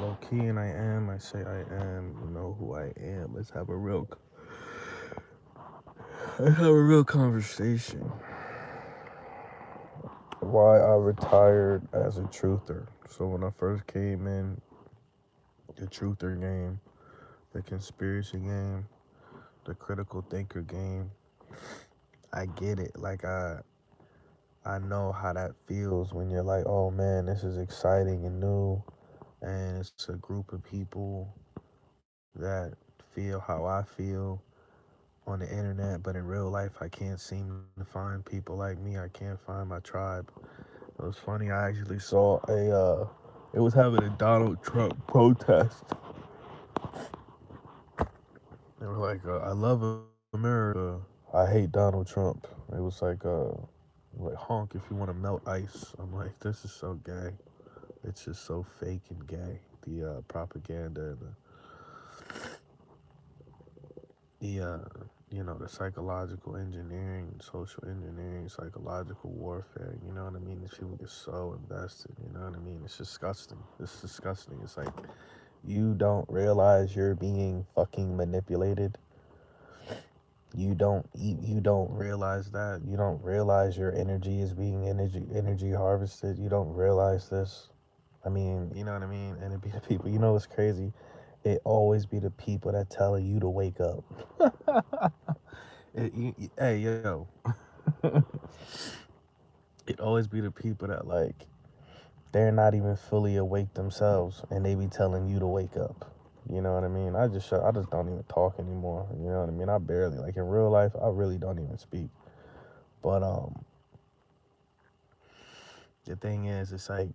low key, and I am. I say I am. You know who I am. Let's have a real conversation. Why I retired as a truther. So when I first came in the truther game, the conspiracy game, the critical thinker game, I get it. I know how that feels when you're like, oh man, this is exciting and new, and it's a group of people that feel how I feel on the internet, but in real life, I can't seem to find people like me. I can't find my tribe. It was funny. I actually saw it was having a Donald Trump protest. They were like, I love America. I hate Donald Trump. It was like honk if you want to melt ice. I'm like, this is so gay. It's just so fake and gay. The propaganda, the the psychological engineering, social engineering, psychological warfare. You know what I mean? These people get so invested. You know what I mean? It's disgusting. It's disgusting. It's like you don't realize you're being fucking manipulated. You don't realize that. You don't realize your energy is being energy harvested. You don't realize this. I mean, you know what I mean? And it be the people, you know what's crazy? It always be the people that telling you to wake up. Hey, yo. It always be the people that like they're not even fully awake themselves and they be telling you to wake up. You know what I mean? I just don't even talk anymore. You know what I mean? I barely like in real life, I really don't even speak. But the thing is, it's like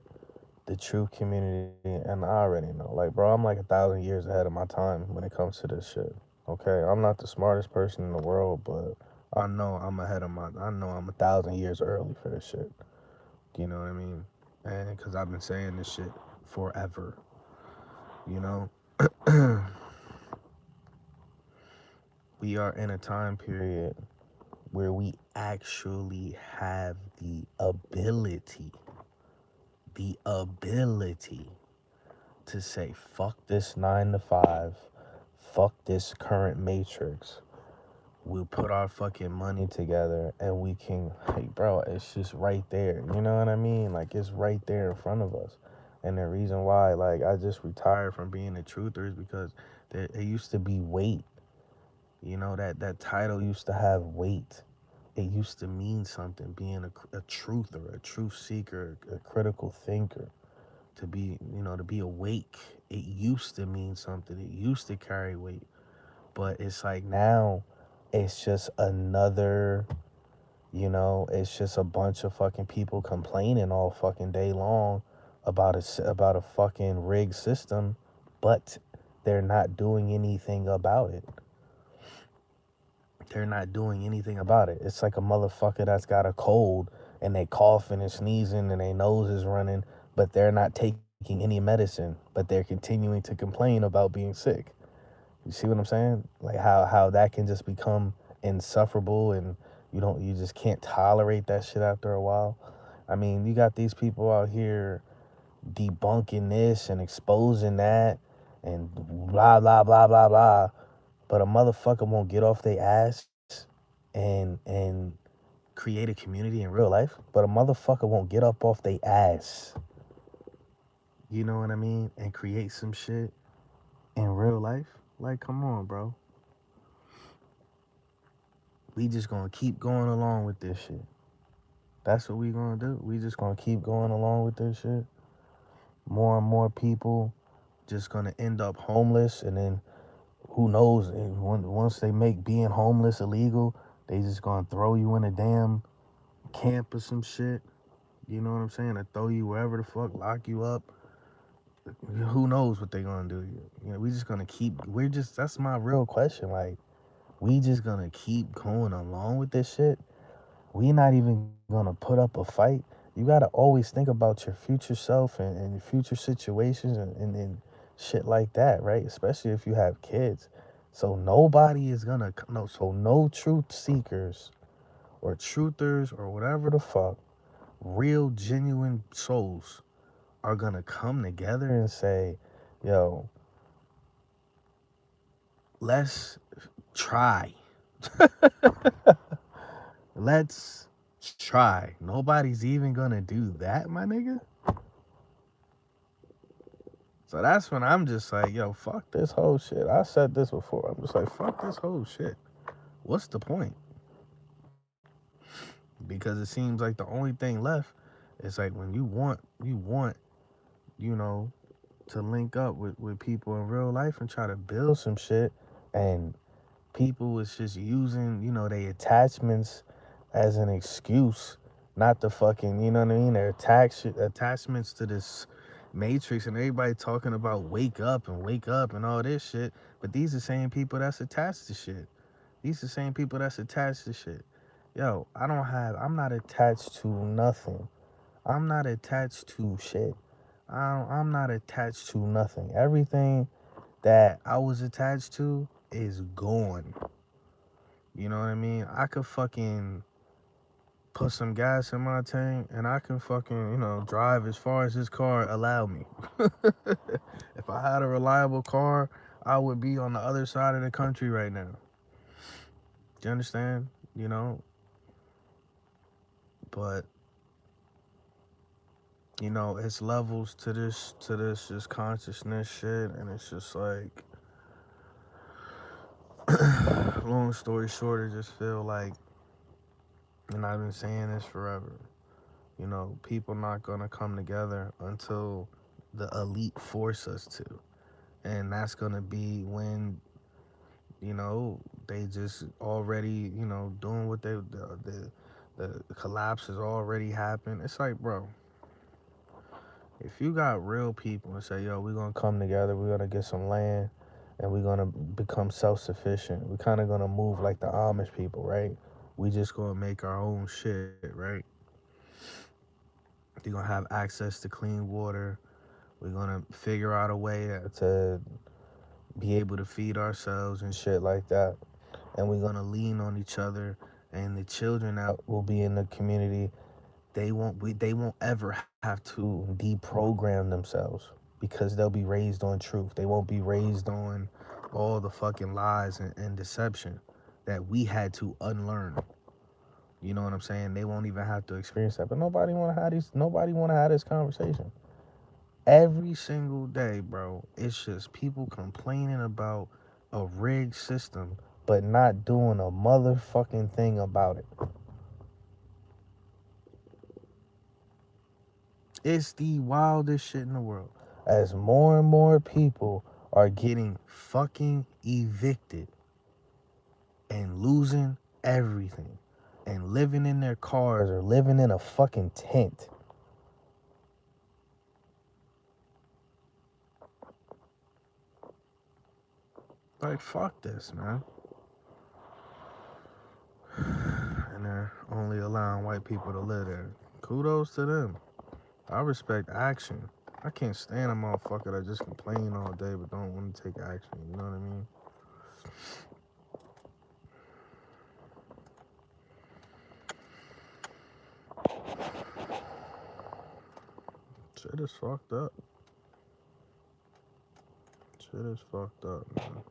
the true community, and I already know. Like, bro, I'm like 1,000 years ahead of my time when it comes to this shit. Okay, I'm not the smartest person in the world, but I know I'm ahead of my. I know I'm 1,000 years early for this shit. You know what I mean? And because I've been saying this shit forever. You know, we are in a time period where we actually have the ability to say, fuck this 9 to 5, fuck this current matrix. We'll put our fucking money together and we can, like, bro, it's just right there. You know what I mean? Like, it's right there in front of us. And the reason why, like, I just retired from being a truther is because it used to be weight. You know, that title used to have weight. It used to mean something, being a truther, a truth seeker, a critical thinker. To be awake, it used to mean something. It used to carry weight. But it's like now, it's just another, it's just a bunch of fucking people complaining all fucking day long about a fucking rigged system, but they're not doing anything about it. They're not doing anything about it. It's like a motherfucker that's got a cold and they coughing and sneezing and their nose is running, but they're not taking any medicine, but they're continuing to complain about being sick. You see what I'm saying? Like how that can just become insufferable and you just can't tolerate that shit after a while. I mean, you got these people out here debunking this and exposing that and blah blah blah blah blah. But a motherfucker won't get off their ass and create a community in real life. But a motherfucker won't get up off their ass. You know what I mean? And create some shit in real life. Like, come on, bro. We just gonna keep going along with this shit. That's what we gonna do. We just gonna keep going along with this shit. More and more people just gonna end up homeless, and then who knows? And once they make being homeless illegal, they just gonna throw you in a damn camp or some shit. You know what I'm saying? Or throw you wherever the fuck, lock you up. Who knows what they gonna do? We just gonna keep. That's my real question. Like, we just gonna keep going along with this shit. We not even gonna put up a fight. You gotta always think about your future self and your future situations and shit like that, right? Especially if you have kids. So nobody is gonna no. So no truth seekers or truthers or whatever the fuck, real genuine souls are gonna come together and say, Yo, let's try. Let's try. Nobody's even gonna do that, my nigga. So that's when I'm just like, yo, fuck this whole shit. I said this before. I'm just like, fuck this whole shit. What's the point? Because it seems like the only thing left is like when you want, you know, to link up with people in real life and try to build some shit, and people was just using, their attachments as an excuse not to fucking, you know what I mean? Their attachments to this matrix, and everybody talking about wake up and all this shit. But these are the same people that's attached to shit. These are the same people that's attached to shit. Yo, I'm not attached to nothing. I'm not attached to shit. I'm not attached to nothing. Everything that I was attached to is gone. You know what I mean? I could fucking put some gas in my tank and I can fucking, drive as far as this car allow me. If I had a reliable car, I would be on the other side of the country right now. Do you understand? But it's levels to this just consciousness shit, and it's just like long story short, I just feel like, and I've been saying this forever, people not gonna come together until the elite force us to. And that's gonna be when, they just already, doing what the collapse has already happened. It's like, bro, if you got real people and say, yo, we're gonna come together, we're gonna get some land, and we're gonna become self-sufficient. We're kind of gonna move like the Amish people, right? We just gonna make our own shit, right? They're gonna have access to clean water. We're gonna figure out a way to be able to feed ourselves and shit like that. And we're gonna lean on each other. And the children that will be in the community, they won't ever have to deprogram themselves, because they'll be raised on truth. They won't be raised on all the fucking lies and deception that we had to unlearn. You know what I'm saying? They won't even have to experience that. But nobody wanna have this conversation. Every single day, bro, it's just people complaining about a rigged system, but not doing a motherfucking thing about it. It's the wildest shit in the world. As more and more people are getting fucking evicted and losing everything and living in their cars or living in a fucking tent. Like, fuck this, man. And they're only allowing white people to live there. Kudos to them. I respect action. I can't stand a motherfucker that just complain all day but don't want to take action. You know what I mean? Shit is fucked up. Shit is fucked up, man.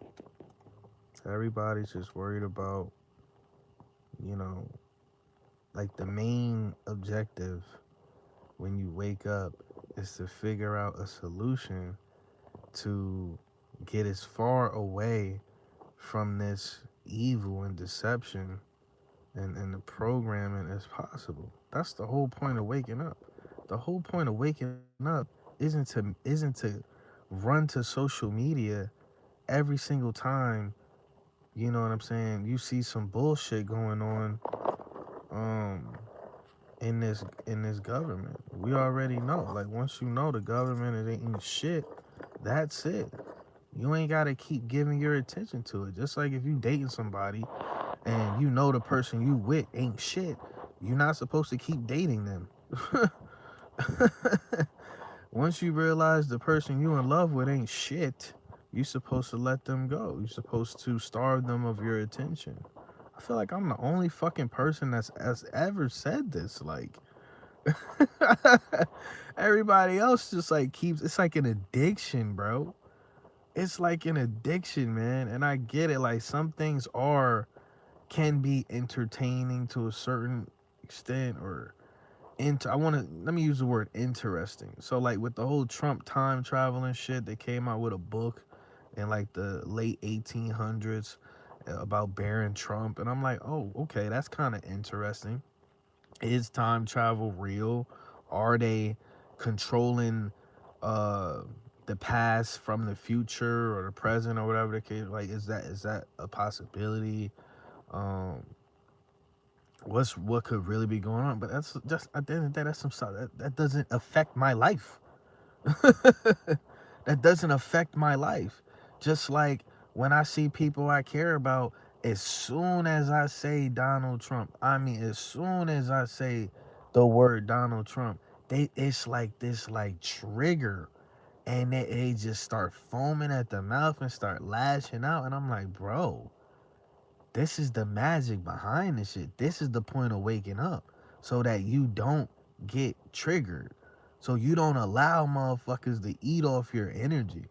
Everybody's just worried about, you know, like the main objective when you wake up is to figure out a solution to get as far away from this evil and deception and the programming as possible. That's the whole point of waking up. The whole point of waking up isn't to run to social media every single time, you know what I'm saying, you see some bullshit going on in this government. We already know. Like, once you know the government, it ain't shit, that's it. You ain't gotta keep giving your attention to it. Just like if you dating somebody and you know the person you with ain't shit, you're not supposed to keep dating them. Once you realize the person you in love with ain't shit, you're supposed to let them go. You're supposed to starve them of your attention. I feel like I'm the only fucking person that's ever said this. Like, Everybody else just like keeps, it's like an addiction, bro. It's like an addiction, man. And I get it. Like some things can be entertaining to a certain extent, or I want to, let me use the word interesting. So like with the whole Trump time traveling shit, they came out with a book in like the late 1800s about Baron Trump, and I'm like, oh, okay, that's kind of interesting. Is time travel real? Are they controlling uh the past from the future or the present or whatever the case? Like, is that a possibility? Um, what could really be going on? But that's just, at the end of the day, that's some stuff that doesn't affect my life. That doesn't affect my life. Just like when I see people I care about, as soon as I say Donald Trump, I mean, as soon as I say the word Donald Trump, it's like this like trigger, and they just start foaming at the mouth and start lashing out, and I'm like, bro, this is the magic behind this shit. This is the point of waking up, so that you don't get triggered, so you don't allow motherfuckers to eat off your energy.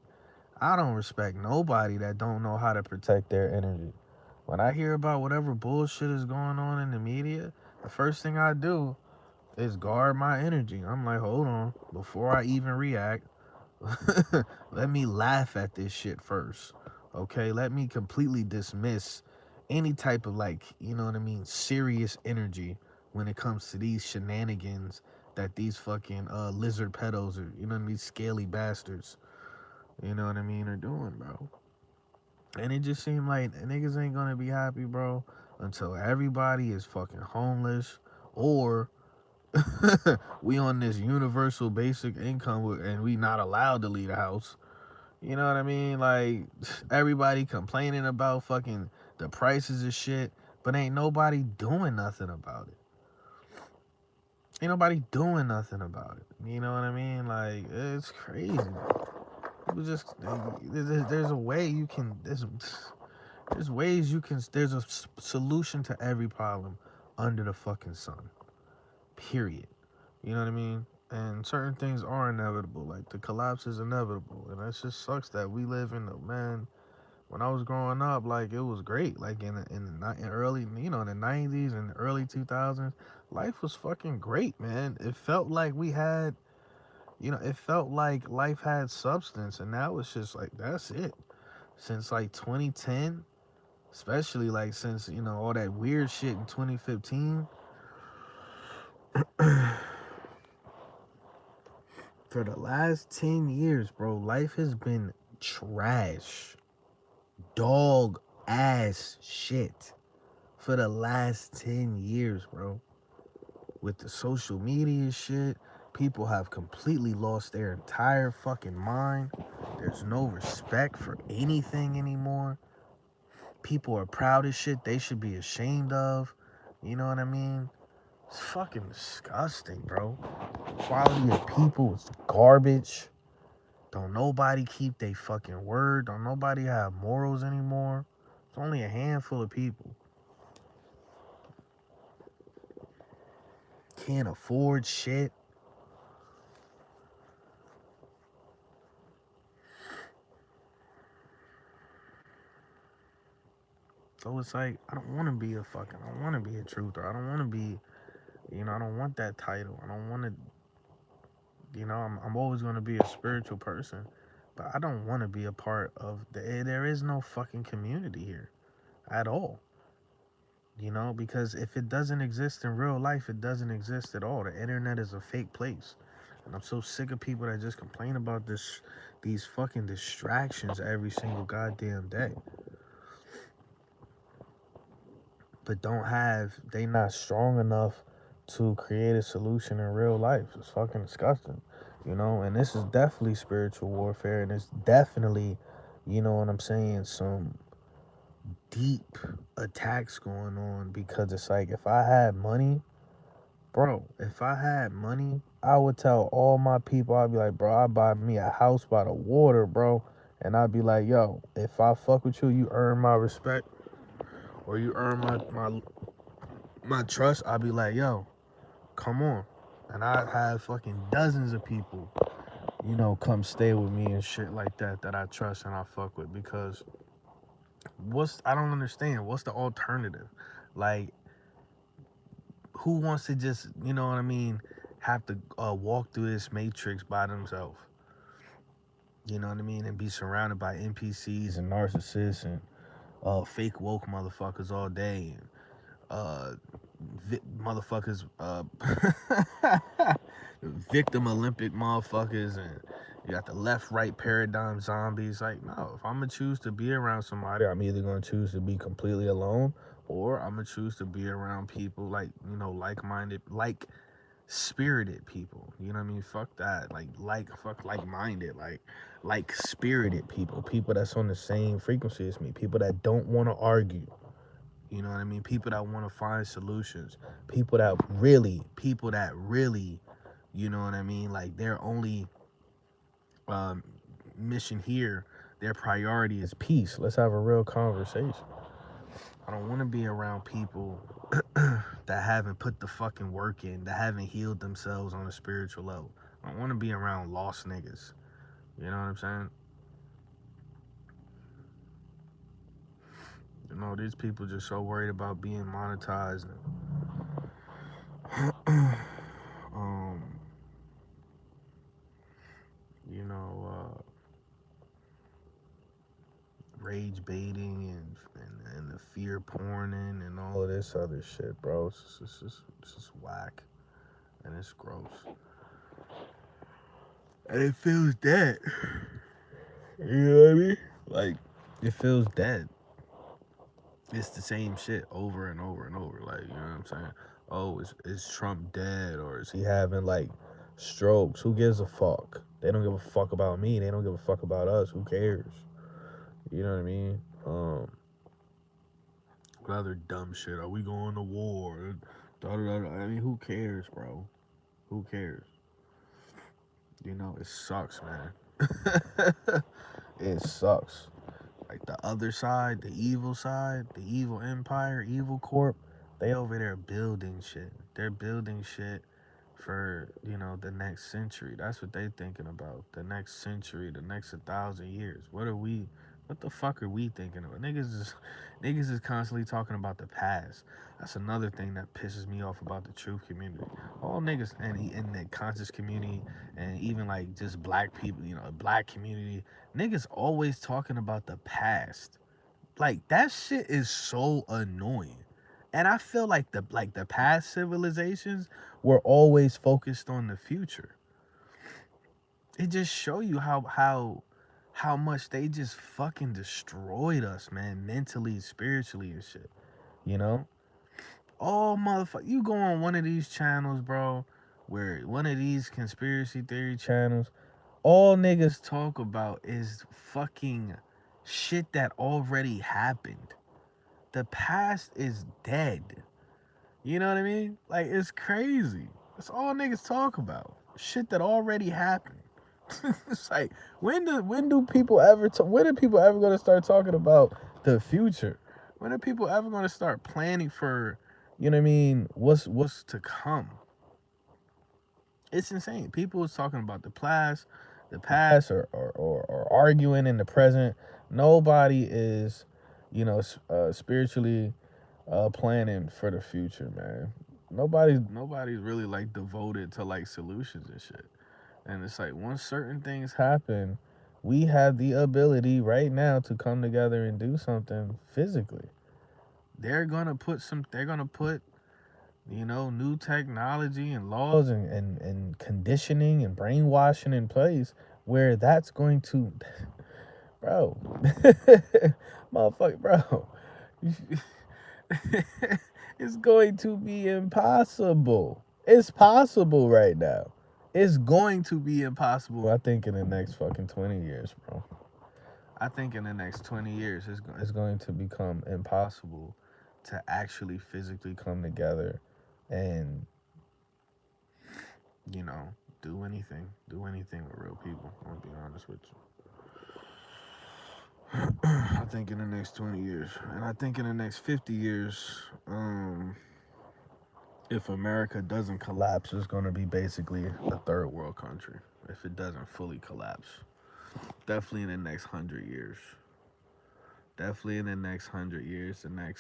I don't respect nobody that don't know how to protect their energy. When I hear about whatever bullshit is going on in the media, the first thing I do is guard my energy. I'm like, hold on, before I even react, let me laugh at this shit first. Okay, let me completely dismiss any type of, like, you know what I mean, serious energy when it comes to these shenanigans that these fucking lizard pedos, or you know what I mean, scaly bastards, you know what I mean, are doing, bro. And it just seemed like niggas ain't gonna be happy, bro, until everybody is fucking homeless, or we on this universal basic income and we not allowed to leave the house. You know what I mean? Like, everybody complaining about fucking the prices of shit, but ain't nobody doing nothing about it. Ain't nobody doing nothing about it. You know what I mean? Like, it's crazy. People just, there's a way you can, there's ways you can, there's a solution to every problem under the fucking sun. Period. You know what I mean? And certain things are inevitable. Like, the collapse is inevitable. And that just sucks that we live in the, man, when I was growing up, like, it was great. Like, in early, you know, in the 90s and early 2000s, life was fucking great, man. It felt like we had, you know, it felt like life had substance. And now it's just like, that's it. Since like 2010, especially like since, you know, all that weird shit in 2015, for the last 10 years, bro, life has been trash. Dog ass shit. For the last 10 years, bro. With the social media shit, people have completely lost their entire fucking mind. There's no respect for anything anymore. People are proud of shit they should be ashamed of. You know what I mean? It's fucking disgusting, bro. Quality of people is garbage. Don't nobody keep their fucking word. Don't nobody have morals anymore. It's only a handful of people. Can't afford shit. So it's like, I don't want to be I don't want to be a truther. I don't want to be, you know, I don't want that title. I don't want to, you know, I'm always going to be a spiritual person. But I don't want to be a part of there is no fucking community here at all. You know, because if it doesn't exist in real life, it doesn't exist at all. The internet is a fake place. And I'm so sick of people that just complain about these fucking distractions every single goddamn day. But they not strong enough to create a solution in real life. It's fucking disgusting. You know, and this is definitely spiritual warfare, and it's definitely, you know what I'm saying, some deep attacks going on, because it's like, if I had money, bro, if I had money, I would tell all my people, I'd be like, bro, I'd buy me a house by the water, bro. And I'd be like, yo, if I fuck with you, you earn my respect, or you earn my trust. I'd be like, yo, come on. And I have fucking dozens of people, come stay with me and shit like that I trust and I fuck with because I don't understand. What's the alternative? Like, who wants to just, you know what I mean, have to walk through this matrix by themselves? You know what I mean? And be surrounded by NPCs and narcissists and fake woke motherfuckers all day. And, motherfuckers, victim Olympic motherfuckers, and you got the left right paradigm zombies. Like, no, if I'm gonna choose to be around somebody, I'm either gonna choose to be completely alone, or I'm gonna choose to be around people like, like-minded, spirited people. You know what I mean? Fuck that. Fuck like-minded, like spirited people. People that's on the same frequency as me. People that don't want to argue. You know what I mean? People that want to find solutions. People that really, you know what I mean? Like, their only um, mission here, their priority is peace. Let's have a real conversation. I don't want to be around people that haven't put the fucking work in, that haven't healed themselves on a spiritual level. I don't want to be around lost niggas. You know what I'm saying? These people just so worried about being monetized. And, um, you know, rage baiting and the fear porning and all of this other shit, bro. It's just whack and it's gross. And it feels dead. You know what I mean? Like, it feels dead. It's the same shit over and over and over. Like, you know what I'm saying? Oh, is Trump dead, or is he having like strokes? Who gives a fuck? They don't give a fuck about me. They don't give a fuck about us. Who cares? You know what I mean? What other dumb shit? Are we going to war? I mean, who cares, bro? Who cares? It sucks, man. It sucks. Like, the other side, the evil empire, evil corp, they over there building shit. They're building shit for, the next century. That's what they thinking about. The next century, the next 1,000 years. What the fuck are we thinking about? Niggas is constantly talking about the past. That's another thing that pisses me off about the truth community. All niggas and in the conscious community and even like just black people, black community, niggas always talking about the past. Like, that shit is so annoying. And I feel like the past civilizations were always focused on the future. It just show you how much they just fucking destroyed us, man, mentally, spiritually and shit. You know? Oh, motherfucker, you go on one of these channels, bro, where one of these conspiracy theory channels, all niggas talk about is fucking shit that already happened. The past is dead. You know what I mean? Like, it's crazy. That's all niggas talk about. Shit that already happened. It's like, when do people ever when are people ever gonna start talking about the future? When are people ever gonna start planning for, you know what I mean, what's to come? It's insane. People is talking about the past, or arguing in the present. Nobody is, spiritually planning for the future, man. Nobody's really like devoted to like solutions and shit. And it's like, once certain things happen, we have the ability right now to come together and do something physically. They're gonna put new technology and laws and conditioning and brainwashing in place where that's going to, bro, motherfucker, bro, it's going to be impossible. It's possible right now. It's going to be impossible, I think, in the next fucking 20 years, bro. I think in the next 20 years, it's going to become impossible to actually physically come together and, do anything with real people. I'll be honest with you. I think in the next 20 years, and I think in the next 50 years, If America doesn't collapse, it's going to be basically a third world country. If it doesn't fully collapse, definitely in the next 100 years. Definitely in the next 100 years, then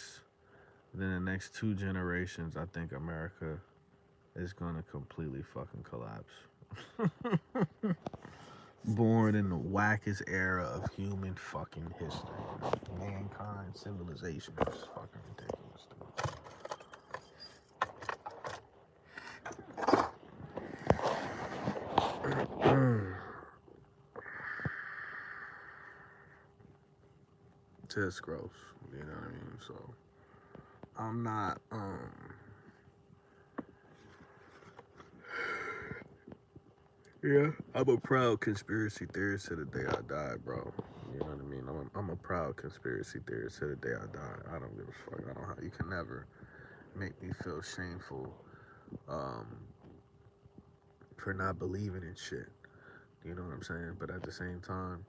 the next 2 generations, I think America is gonna completely fucking collapse. Born in the wackest era of human fucking history. Mankind, civilization is fucking ridiculous. Just gross. You know what I mean? So I'm not yeah, I'm a proud conspiracy theorist to the day I die, bro. You know what I mean? I'm a proud conspiracy theorist to the day I die. I don't give a fuck. I don't how you can never make me feel shameful um, for not believing in shit. You know what I'm saying? But at the same time,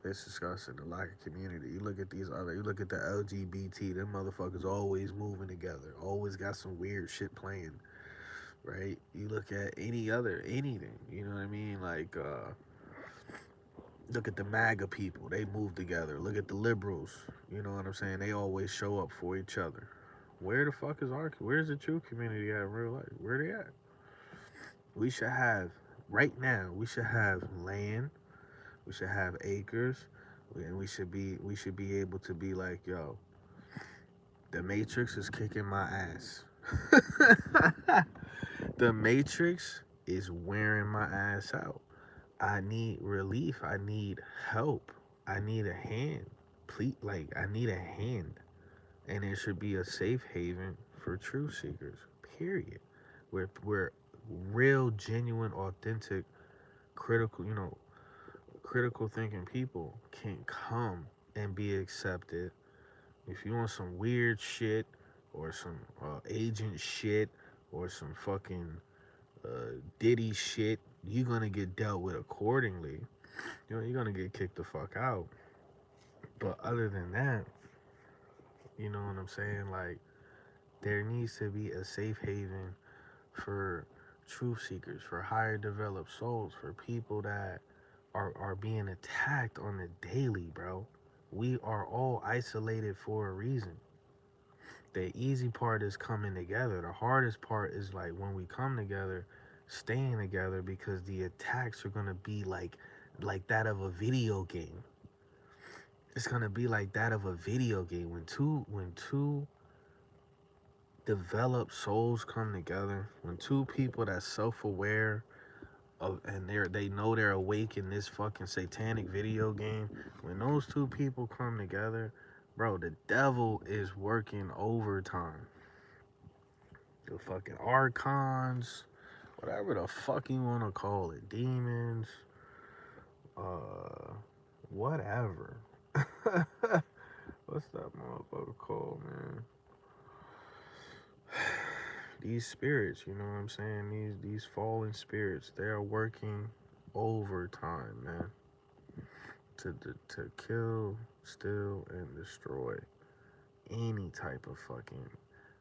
it's disgusting the lack of community. You look at you look at the LGBT, them motherfuckers always moving together, always got some weird shit playing, right? You look at anything, you know what I mean? Like, look at the MAGA people, they move together. Look at the liberals, you know what I'm saying? They always show up for each other. Where the fuck is where's the true community at in real life? Where they at? We should have, right now, we should have land, we should have acres, and we should be able to be like, yo, the Matrix is kicking my ass. The Matrix is wearing my ass out. I need relief. I need help. I need a hand. Please, like, I need a hand. And it should be a safe haven for truth seekers, period. Where real, genuine, authentic, critical thinking people can come and be accepted. If you want some weird shit or some agent shit or some fucking Diddy shit, you're gonna get dealt with accordingly. You know, you're gonna get kicked the fuck out. But other than that, you know what I'm saying? Like, there needs to be a safe haven for truth seekers, for higher developed souls, for people that are being attacked on the daily, bro. We are all isolated for a reason. The easy part is coming together. The hardest part is like when we come together, staying together because the attacks are gonna be like that of a video game. It's gonna be like that of a video game. When two developed souls come together, when two people that's self-aware of and they know they're awake in this fucking satanic video game, when those two people come together, bro, the devil is working overtime. The fucking archons, whatever the fuck you want to call it, demons, uh, whatever. What's that motherfucker called, man? These spirits, you know what I'm saying? These fallen spirits, they are working overtime, man, to kill, steal, and destroy any type of fucking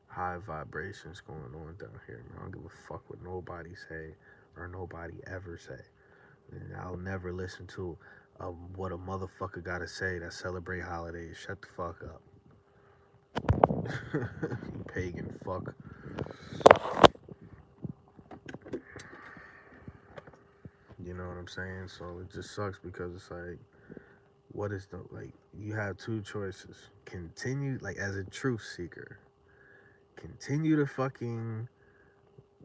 high vibrations going on down here, man. I don't give a fuck what nobody say or nobody ever say. And I'll never listen to what a motherfucker gotta say that celebrate holidays. Shut the fuck up. You pagan fuck. You know what I'm saying? So it just sucks because it's like, what is the, like, you have two choices. Continue, like, as a truth seeker, continue to fucking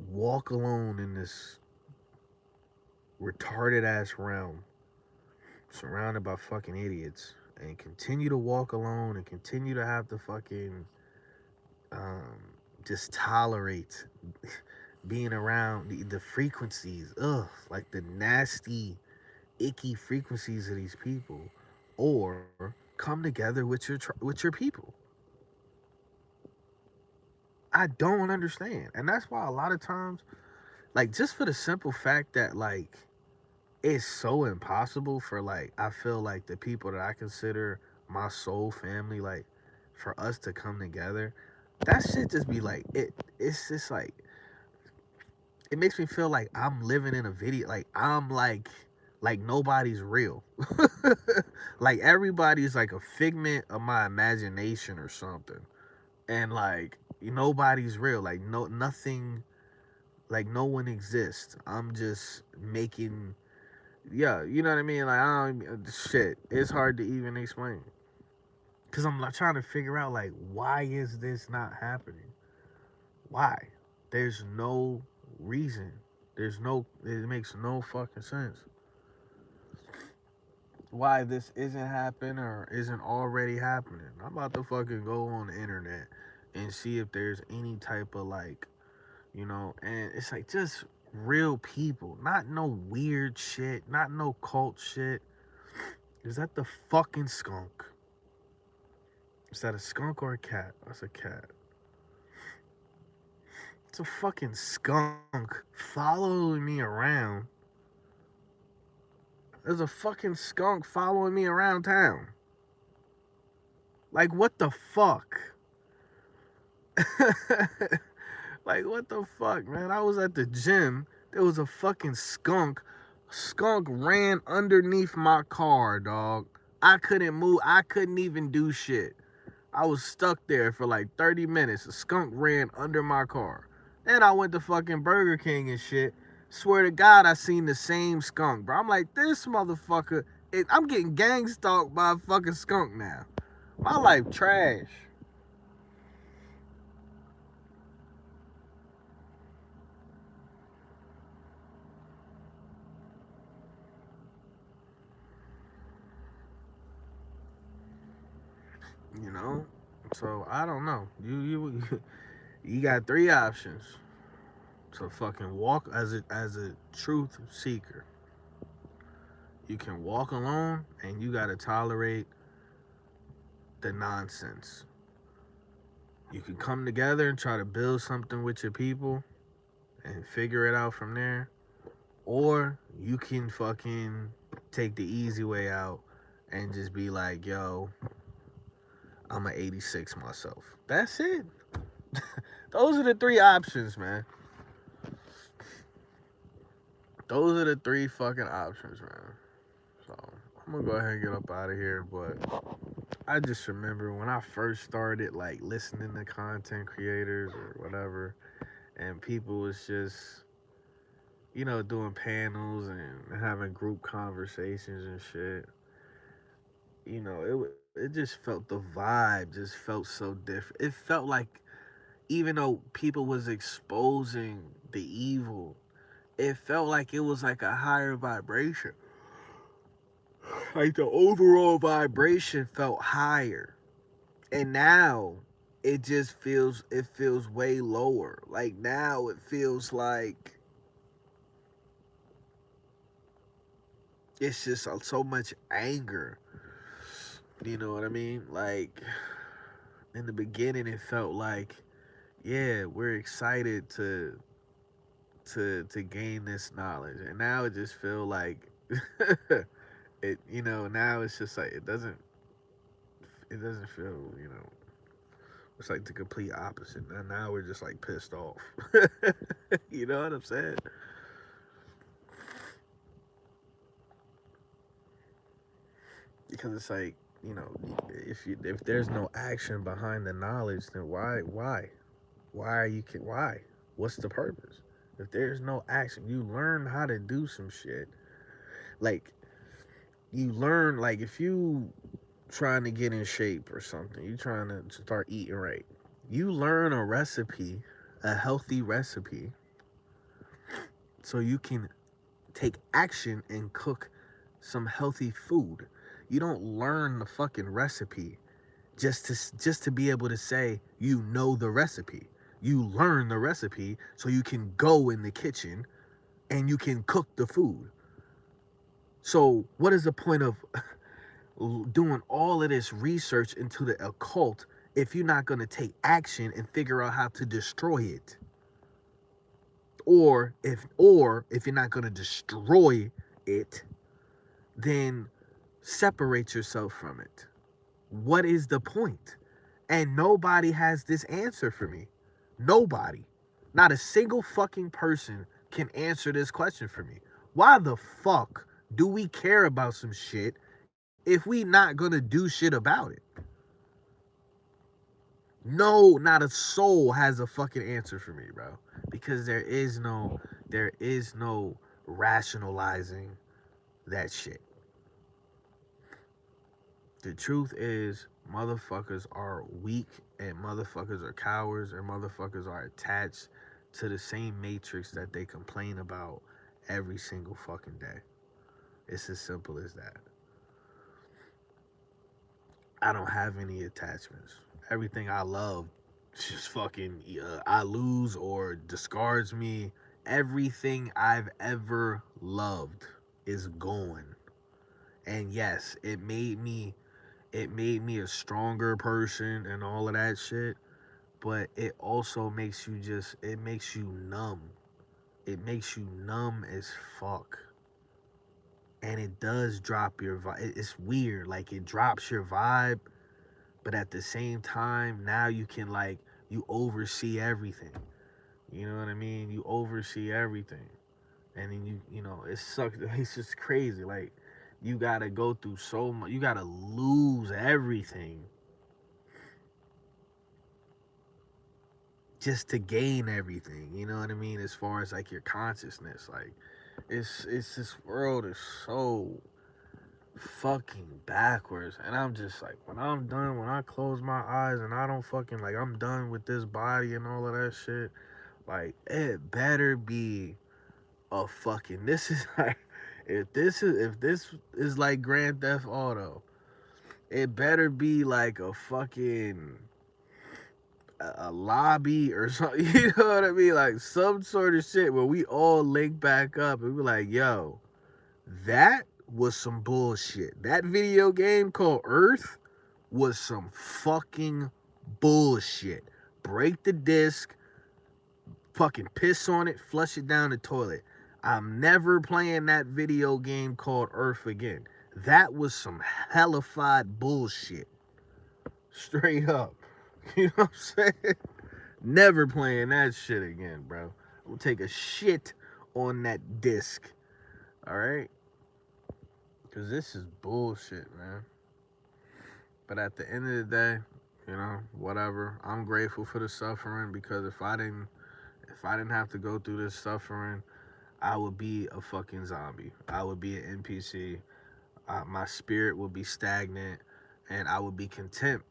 walk alone in this retarded ass realm, surrounded by fucking idiots, and continue to walk alone and continue to have to fucking um, just tolerate being around the frequencies, like the nasty, icky frequencies of these people, or come together with your people. I don't understand, and that's why a lot of times, like, just for the simple fact that, like, it's so impossible for, like, I feel like the people that I consider my soul family, like, for us to come together. that shit just be like it's just like it makes me feel like I'm living in a video, like I'm like nobody's real. Like everybody's like a figment of my imagination or something. And like nobody's real. Like nothing, like no one exists. I'm just making, yeah, you know what I mean? Like I don't shit. It's hard to even explain. Cause I'm like trying to figure out like why is this not happening? Why? There's no reason. It makes no fucking sense. Why this isn't happening or isn't already happening. I'm about to fucking go on the internet and see if there's any type of like, and it's like just real people, not no weird shit, not no cult shit. Is that the fucking skunk? Is that a skunk or a cat? That's a cat. It's a fucking skunk following me around. There's a fucking skunk following me around town. Like, what the fuck? Like, what the fuck, man? I was at the gym. There was a fucking skunk. Skunk ran underneath my car, dog. I couldn't move. I couldn't even do shit. I was stuck there for like 30 minutes. A skunk ran under my car. Then I went to fucking Burger King and shit. Swear to God, I seen the same skunk, bro. I'm like, this motherfucker. I'm getting gang stalked by a fucking skunk now. My life trash. You know? So I don't know. You got three options to fucking walk as a truth seeker. You can walk alone and you gotta tolerate the nonsense. You can come together and try to build something with your people and figure it out from there. Or you can fucking take the easy way out and just be like, yo, I'm an 86 myself. That's it. Those are the three options, man. Those are the three fucking options, man. So I'm gonna go ahead and get up out of here, but I just remember when I first started like listening to content creators or whatever, and people was just doing panels and having group conversations and shit. It just felt the vibe just felt so different. It felt like even though people was exposing the evil, it felt like it was like a higher vibration. Like the overall vibration felt higher. And now it feels way lower. Like now it feels like it's just so much anger. You know what I mean? Like in the beginning it felt like, yeah, we're excited to gain this knowledge. And now it just feel like now it's just like it doesn't feel, it's like the complete opposite. And now we're just like pissed off. You know what I'm saying? Because it's like, if there's no action behind the knowledge, then why are you why? What's the purpose? If there's no action, you learn how to do some shit. Like you learn, like if you trying to get in shape or something, you trying to start eating right. You learn a recipe, a healthy recipe, so you can take action and cook some healthy food. You don't learn the fucking recipe just to be able to say you know the recipe. You learn the recipe so you can go in the kitchen and you can cook the food. So what is the point of doing all of this research into the occult if you're not going to take action and figure out how to destroy it? Or if you're not going to destroy it, then separate yourself from it. What is the point? And nobody has this answer for me. Nobody. Not a single fucking person can answer this question for me. Why the fuck do we care about some shit if we not gonna do shit about it? No, not a soul has a fucking answer for me, bro. Because there is no rationalizing that shit. The truth is, motherfuckers are weak and motherfuckers are cowards and motherfuckers are attached to the same matrix that they complain about every single fucking day. It's as simple as that. I don't have any attachments. Everything I love just fucking I lose or discards me. Everything I've ever loved is gone. And yes, it made me a stronger person and all of that shit, but it also makes you numb. It makes you numb as fuck. And it does drop your vibe. It's weird. Like, it drops your vibe, but at the same time, now you oversee everything. You know what I mean? You oversee everything. And then it sucks. It's just crazy. Like, you gotta go through so much. You gotta lose everything just to gain everything. You know what I mean? As far as like your consciousness, like it's this world is so fucking backwards. And I'm just like, when I'm done, when I close my eyes and I don't fucking like, I'm done with this body and all of that shit. Like, it better be a fucking. This is like, if this is like Grand Theft Auto, it better be like a fucking a lobby or something. You know what I mean? Like some sort of shit where we all link back up and be like, yo, that was some bullshit. That video game called Earth was some fucking bullshit. Break the disc, fucking piss on it, flush it down the toilet. I'm never playing that video game called Earth again. That was some hellified bullshit. Straight up. You know what I'm saying? Never playing that shit again, bro. We'll take a shit on that disc. Alright? Because this is bullshit, man. But at the end of the day, whatever. I'm grateful for the suffering, because if I didn't have to go through this suffering, I would be a fucking zombie. I would be an NPC. My spirit would be stagnant, and I would be content.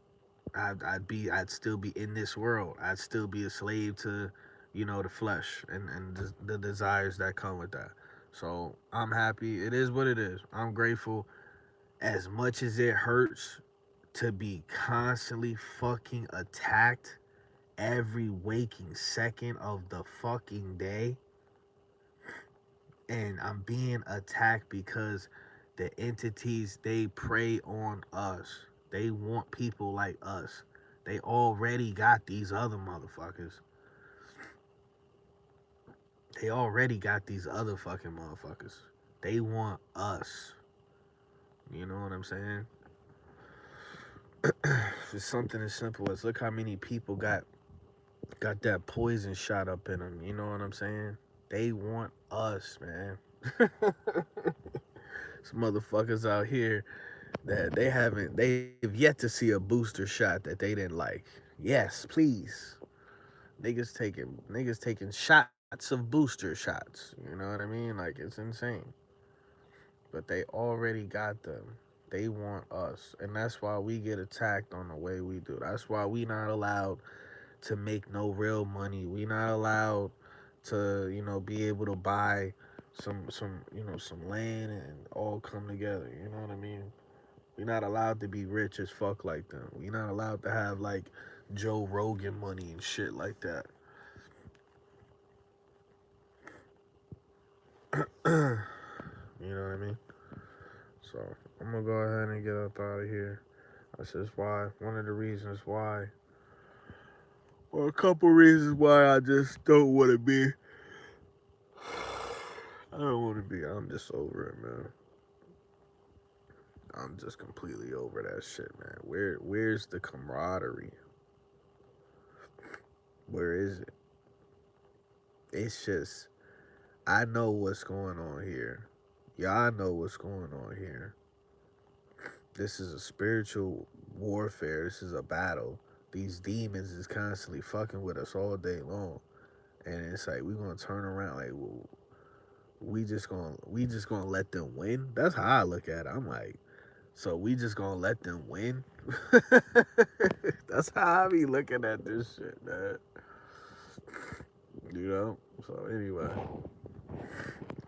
I'd still be in this world. I'd still be a slave to, the flesh and the desires that come with that. So I'm happy. It is what it is. I'm grateful. As much as it hurts to be constantly fucking attacked every waking second of the fucking day, and I'm being attacked because the entities, they prey on us. They want people like us. They already got these other motherfuckers. They already got these other fucking motherfuckers. They want us. You know what I'm saying? Just something as simple as, look how many people got that poison shot up in them. You know what I'm saying? They want us, man. Some motherfuckers out here that they've yet to see a booster shot that they didn't like. Yes, please. Niggas taking shots of booster shots. You know what I mean? Like, it's insane. But they already got them. They want us. And that's why we get attacked on the way we do. That's why we not allowed to make no real money. We not allowed to, be able to buy some land and all come together. You know what I mean? We're not allowed to be rich as fuck like them. We're not allowed to have like Joe Rogan money and shit like that. You know what I mean? So I'm gonna go ahead and get up out of here. That's just why. One of the reasons why. Or a couple reasons why I just don't want to be. I don't want to be. I'm just over it, man. I'm just completely over that shit, man. Where's the camaraderie? Where is it? It's just, I know what's going on here. Y'all know what's going on here. This is a spiritual warfare. This is a battle. These demons is constantly fucking with us all day long. And it's like we gonna turn around like, well, we just gonna let them win. That's how I look at it. I'm like, so we just gonna let them win. That's how I be looking at this shit, man. You know. So anyway,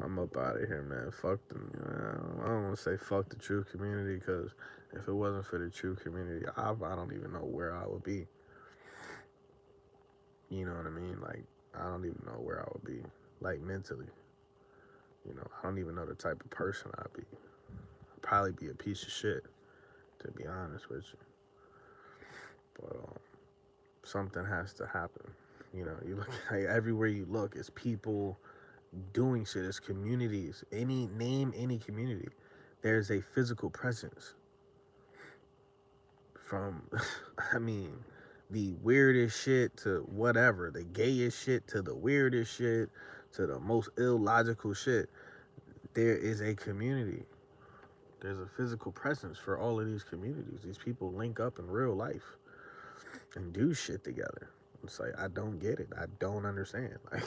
I'm up out of here, man. Fuck them. I don't want to say fuck the true community because if it wasn't for the true community, I don't even know where I would be. You know what I mean? Like I don't even know where I would be, like mentally. You know, I don't even know the type of person I'd be. I'd probably be a piece of shit, to be honest with you. But something has to happen. You know, you look like everywhere you look, it's people doing shit. It's communities. Any community, there's a physical presence. From, I mean, the weirdest shit to whatever, the gayest shit to the weirdest shit to the most illogical shit. There is a community. There's a physical presence for all of these communities. These people link up in real life and do shit together. It's like, I don't get it. I don't understand. Like,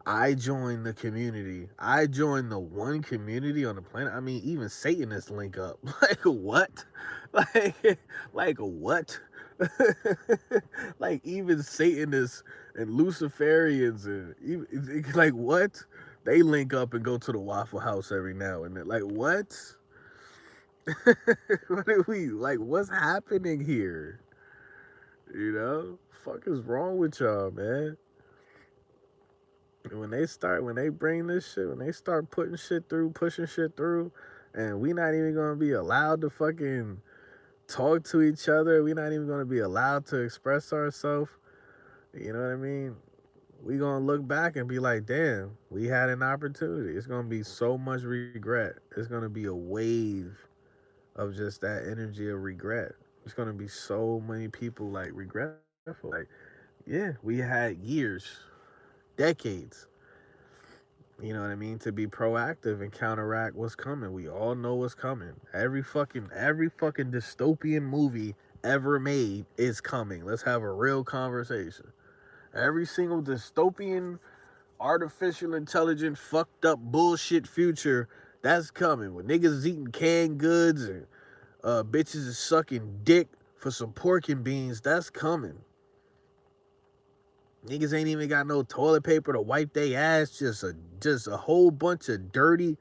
I joined the community. I joined the one community on the planet. I mean, even Satanists link up. Like, what? Like what? Like, even Satanists and Luciferians and even, like, what? They link up and go to the Waffle House every now and then. Like, what? What are we, like, what's happening here? You know? Fuck is wrong with y'all, man? When they bring this shit, when they start putting shit through, pushing shit through, and we not even gonna be allowed to fucking talk to each other, we not even gonna be allowed to express ourselves, you know what I mean? We gonna look back and be like, damn, we had an opportunity. It's gonna be so much regret. It's gonna be a wave of just that energy of regret. There's gonna be so many people like regretful. Like, yeah, we had years, decades, you know what I mean, to be proactive and counteract what's coming. We all know what's coming. Every fucking dystopian movie ever made is coming. Let's have a real conversation. Every single dystopian, artificial intelligent, fucked up bullshit future that's coming. When niggas is eating canned goods and bitches is sucking dick for some pork and beans, that's coming. Niggas ain't even got no toilet paper to wipe their ass. Just a whole bunch of dirty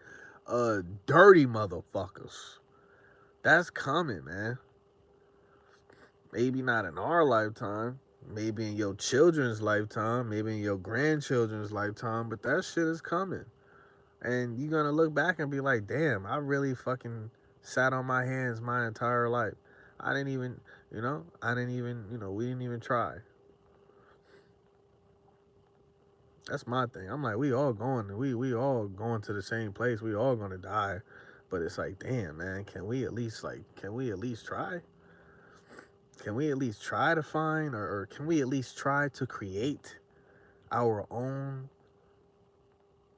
motherfuckers. That's coming, man. Maybe not in our lifetime. Maybe in your children's lifetime. Maybe in your grandchildren's lifetime. But that shit is coming. And you're gonna look back and be like, damn, I really fucking sat on my hands my entire life. I didn't even, we didn't even try. That's my thing. I'm like, we all going to the same place. We all gonna die. But it's like, damn, man, can we at least try? Can we at least try to find or can we at least try to create our own,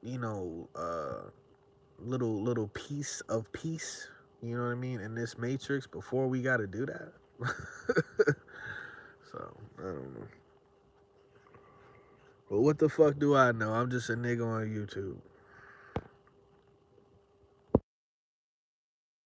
you know, little piece of peace, you know what I mean, in this matrix before we gotta do that? So, I don't know. But what the fuck do I know? I'm just a nigga on YouTube.